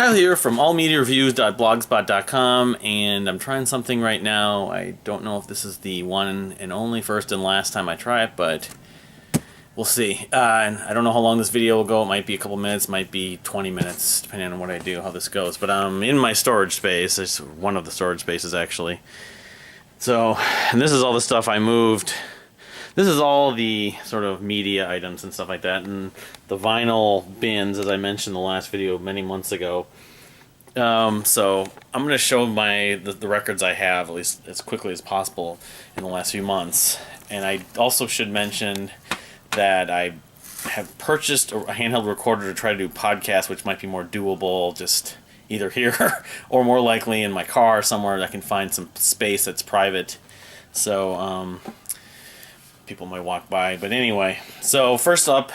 Kyle here from allmediareviews.blogspot.com, and I'm trying something right now. I don't know if this is the one and only first and last time I try it, but we'll see. And I don't know how long this video will go. It might be a couple minutes, might be 20 minutes, depending on what I do, how this goes. But I'm in my storage space. It's one of the storage spaces, actually. So, and this is all the stuff I moved. This is all the sort of media items and stuff like that, and the vinyl bins, as I mentioned in the last video many months ago. So I'm going to show the records I have, at least as quickly as possible, in the last few months. And I also should mention that I have purchased a handheld recorder to try to do podcasts, which might be more doable just either here or more likely in my car somewhere that I can find some space that's private. So, people might walk by, but anyway. So first up,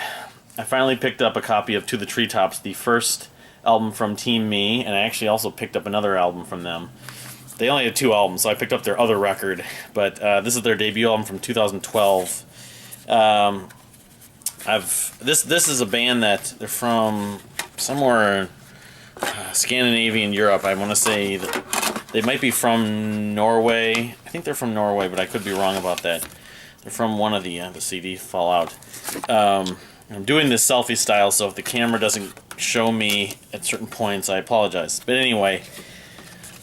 I finally picked up a copy of To the Treetops, the first album from Team Me, and I actually also picked up another album from them. They only had 2 albums, so I picked up their other record, but this is their debut album from 2012. This is a band that they're from somewhere Scandinavian Europe. I want to say that they might be from Norway. I think they're from Norway, but I could be wrong about that. They're from one of the CD Fallout. I'm doing this selfie style, so if the camera doesn't show me at certain points, I apologize. But anyway,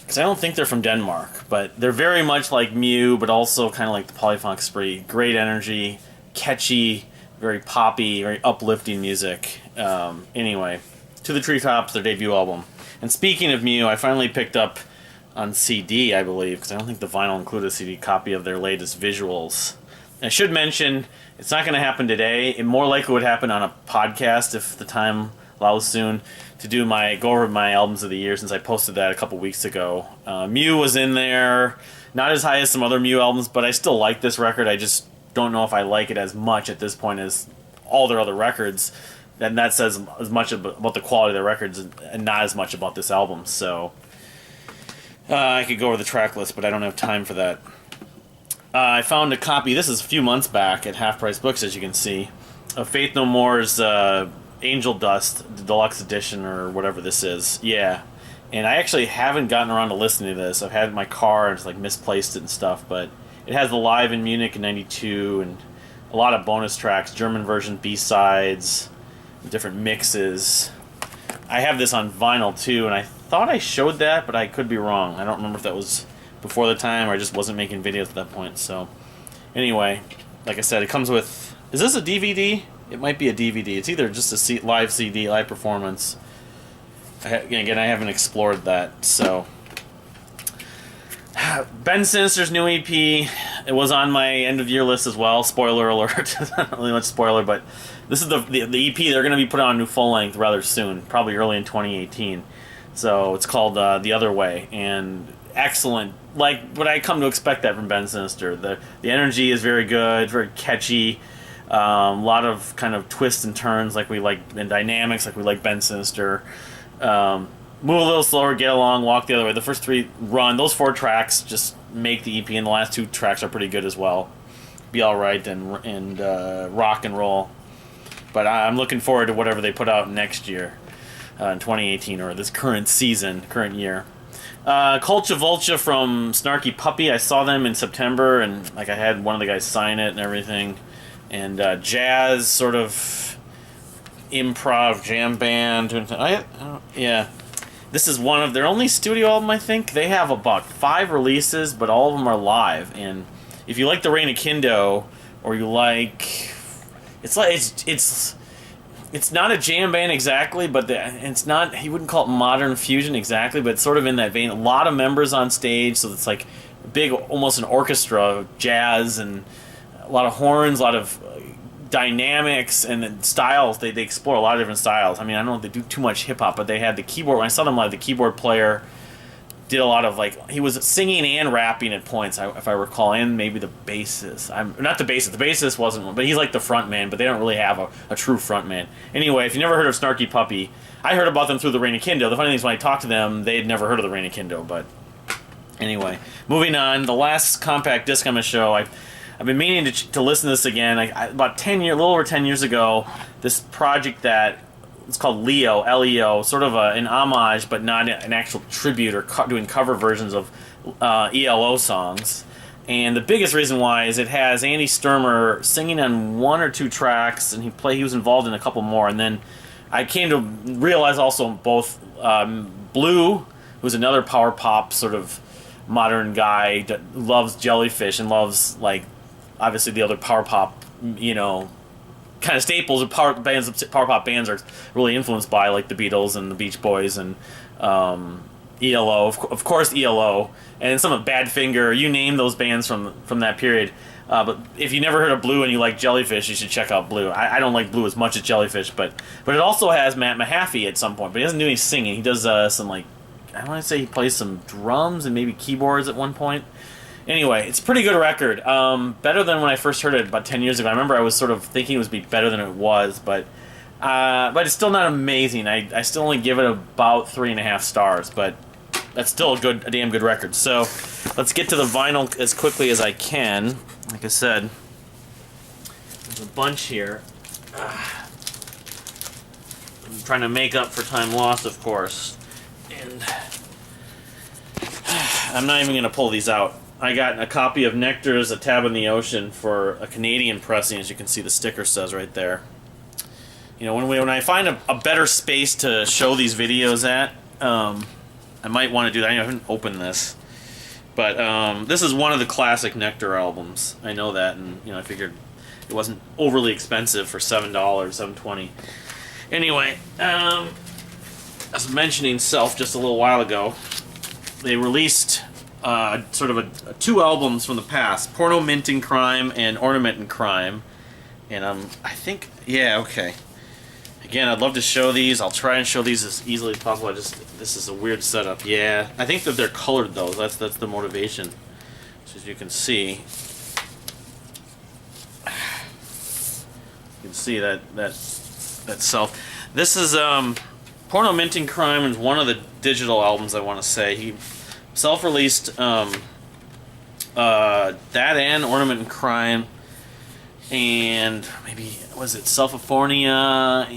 because I don't think they're from Denmark, but they're very much like Mew, but also kind of like the Polyphonic Spree. Great energy, catchy, very poppy, very uplifting music. Anyway, To the Treetops, their debut album. And speaking of Mew, I finally picked up on CD, I believe, because I don't think the vinyl included a CD copy of their latest visuals. I should mention, it's not going to happen today. It more likely would happen on a podcast if the time allows soon to go over my albums of the year, since I posted that a couple weeks ago. Mew was in there, not as high as some other Mew albums, but I still like this record. I just don't know if I like it as much at this point as all their other records. And that says as much about the quality of their records and not as much about this album. So I could go over the track list, but I don't have time for that. I found a copy, this is a few months back at Half Price Books, as you can see, of Faith No More's Angel Dust, the Deluxe Edition, or whatever this is. Yeah. And I actually haven't gotten around to listening to this. I've had it in my car and just like misplaced it and stuff, but it has the live in Munich in '92 and a lot of bonus tracks, German version, B-sides, different mixes. I have this on vinyl too, and I thought I showed that, but I could be wrong. I don't remember if that was before the time or I just wasn't making videos at that point. So anyway, like I said, it comes with, is this a DVD? It might be a DVD. It's either just a live CD, live performance. Again, I haven't explored that. So Ben Sinister's new EP, it was on my end of year list as well. Spoiler alert. Not really much spoiler, but this is the EP. They're going to be put on a new full length rather soon, probably early in 2018. So it's called The Other Way, and excellent, like what I come to expect that from Ben Sinister. The energy is very good, very catchy, a lot of kind of twists and turns like we like, and dynamics like we like Ben Sinister. Move a little slower, get along, walk the other way. The first 3 run, those 4 tracks just make the EP, and the last 2 tracks are pretty good as well. Be Alright and Rock and Roll. But I'm looking forward to whatever they put out next year, in 2018, or this current year. Culcha Vulcha from Snarky Puppy. I saw them in September, and like I had one of the guys sign it and everything. And jazz sort of improv jam band. Yeah, this is one of their only studio album. I think they have about 5 releases, but all of them are live. And if you like the Reign of Kindo, or you like, it's not a jam band exactly, but it's not, he wouldn't call it modern fusion exactly, but it's sort of in that vein. A lot of members on stage, so it's like big, almost an orchestra, jazz, and a lot of horns, a lot of dynamics and styles. They explore a lot of different styles. I mean, I don't know if they do too much hip-hop, but they had the keyboard. When I saw them live, the keyboard player did a lot of, like, he was singing and rapping at points, if I recall, and maybe the bassist. Not the bassist. The bassist wasn't one, but he's like the front man, but they don't really have a true front man. Anyway, if you never heard of Snarky Puppy, I heard about them through the Reign of Kindo. The funny thing is, when I talked to them, they had never heard of the Reign of Kindo, but anyway. Moving on, the last compact disc I'm going to show, I've been meaning to listen to this again. About 10 years, a little over 10 years ago, this project that it's called L.E.O, L.E.O, sort of an homage, but not an actual tribute or doing cover versions of ELO songs. And the biggest reason why is it has Andy Sturmer singing on 1 or 2 tracks, and he was involved in a couple more. And then I came to realize also both Blue, who's another power pop sort of modern guy that loves Jellyfish and loves, like, obviously the other power pop, you know, kind of staples of power pop bands are really influenced by, like the Beatles and the Beach Boys and ELO, of course ELO, and some of Badfinger. You name those bands from that period. But if you never heard of Blue and you like Jellyfish, you should check out Blue. I don't like Blue as much as Jellyfish, but it also has Matt Mahaffey at some point, but he doesn't do any singing. He does some, like, I want to say he plays some drums and maybe keyboards at one point. Anyway, it's a pretty good record. Better than when I first heard it about 10 years ago. I remember I was sort of thinking it would be better than it was, but it's still not amazing. I still only give it about 3.5 stars, but that's still a damn good record. So let's get to the vinyl as quickly as I can. Like I said, there's a bunch here. I'm trying to make up for time lost, of course. And I'm not even going to pull these out. I got a copy of Nektar's A Tab in the Ocean for a Canadian pressing, as you can see the sticker says right there. You know, when I find a better space to show these videos at, I might want to do that. I haven't opened this. But this is one of the classic Nektar albums. I know that, and you know, I figured it wasn't overly expensive for $7, $7.20. Anyway, I was mentioning sElf just a little while ago. They released sort of 2 albums from the past, Porno Crime and Ornament Crime. And I think, yeah, okay. Again, I'd love to show these. I'll try and show these as easily as possible. This is a weird setup. Yeah, I think that they're colored though. That's the motivation. So as you can see, you can see that sElf. This is Porno Minting Crime is one of the digital albums I want to say. He self-released that and Ornament Crime, and maybe was it Self-Aphonia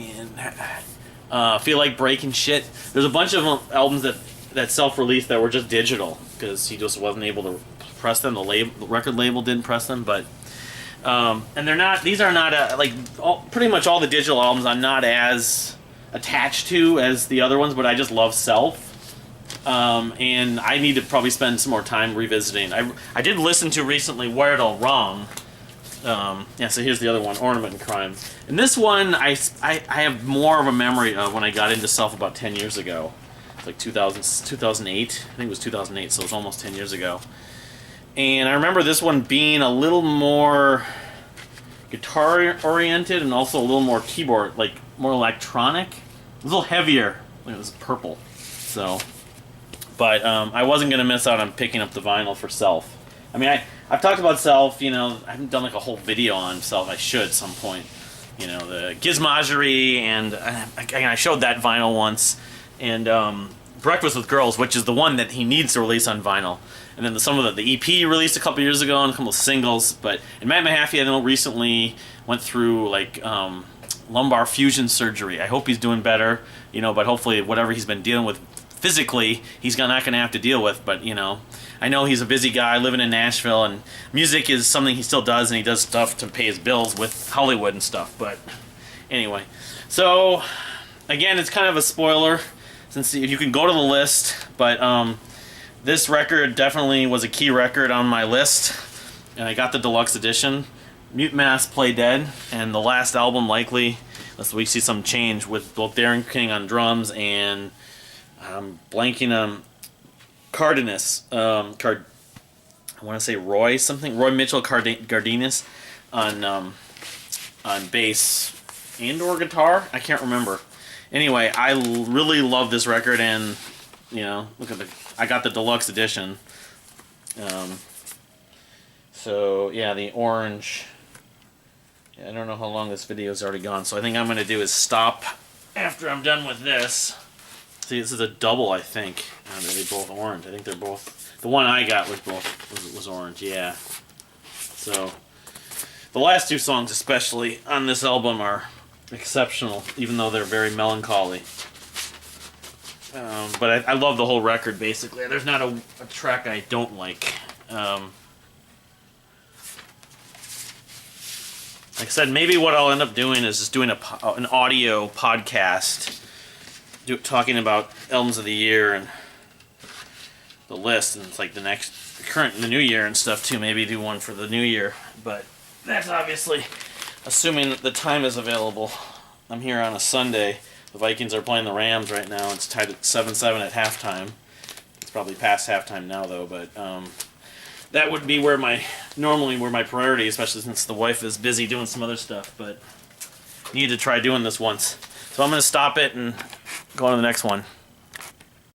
and Feel Like Breaking Shit. There's a bunch of albums that self-released that were just digital because he just wasn't able to press them. The record label didn't press them, but and they're not. These are not like pretty much all the digital albums I'm not as attached to as the other ones, but I just love sElf. And I need to probably spend some more time revisiting. I did listen to recently Wired All Wrong. Yeah, so here's the other one, Ornament Crime. And this one, I have more of a memory of when I got into sElf about 10 years ago. It's like 2008. I think it was 2008, so it was almost 10 years ago. And I remember this one being a little more guitar-oriented and also a little more keyboard, like more electronic. It was a little heavier. It was purple. So, but I wasn't going to miss out on picking up the vinyl for sElf. I mean, I've talked about sElf, you know, I haven't done like a whole video on sElf. I should at some point. You know, the Gizmogery, and I showed that vinyl once. And Breakfast with Girls, which is the one that he needs to release on vinyl. And then some of the EP released a couple years ago and a couple of singles. And Matt Mahaffey, I know, recently went through like lumbar fusion surgery. I hope he's doing better, you know, but hopefully whatever he's been dealing with physically, he's not going to have to deal with. But, you know, I know he's a busy guy living in Nashville, and music is something he still does, and he does stuff to pay his bills with Hollywood and stuff. But anyway, so again, it's kind of a spoiler since you can go to the list, but this record definitely was a key record on my list, and I got the deluxe edition. Mutemath, Play Dead, and the last album likely, unless we see some change with both Darren King on drums and blanking on Cardenas. I want to say Roy Mitchell Cardenas on bass and or guitar. I can't remember. Anyway, I really love this record, and you know, look at I got the deluxe edition. So yeah, the orange. Yeah, I don't know how long this video's already gone, so I think I'm gonna do is stop after I'm done with this. See, this is a double, I think. Are they both orange? I think they're both. The one I got was orange. Yeah. So the last 2 songs, especially on this album, are exceptional, even though they're very melancholy. But I love the whole record, basically. There's not a track I don't like. Like I said, maybe what I'll end up doing is just doing an audio podcast talking about albums of the year and the list, and it's like the new year and stuff too. Maybe do one for the new year, but that's obviously assuming that the time is available. I'm here on a Sunday. The Vikings are playing the Rams right now. It's tied at 7-7 at halftime. It's probably past halftime now though, but that would be normally where my priority, especially since the wife is busy doing some other stuff, but need to try doing this once. So I'm going to stop it and go on to the next one.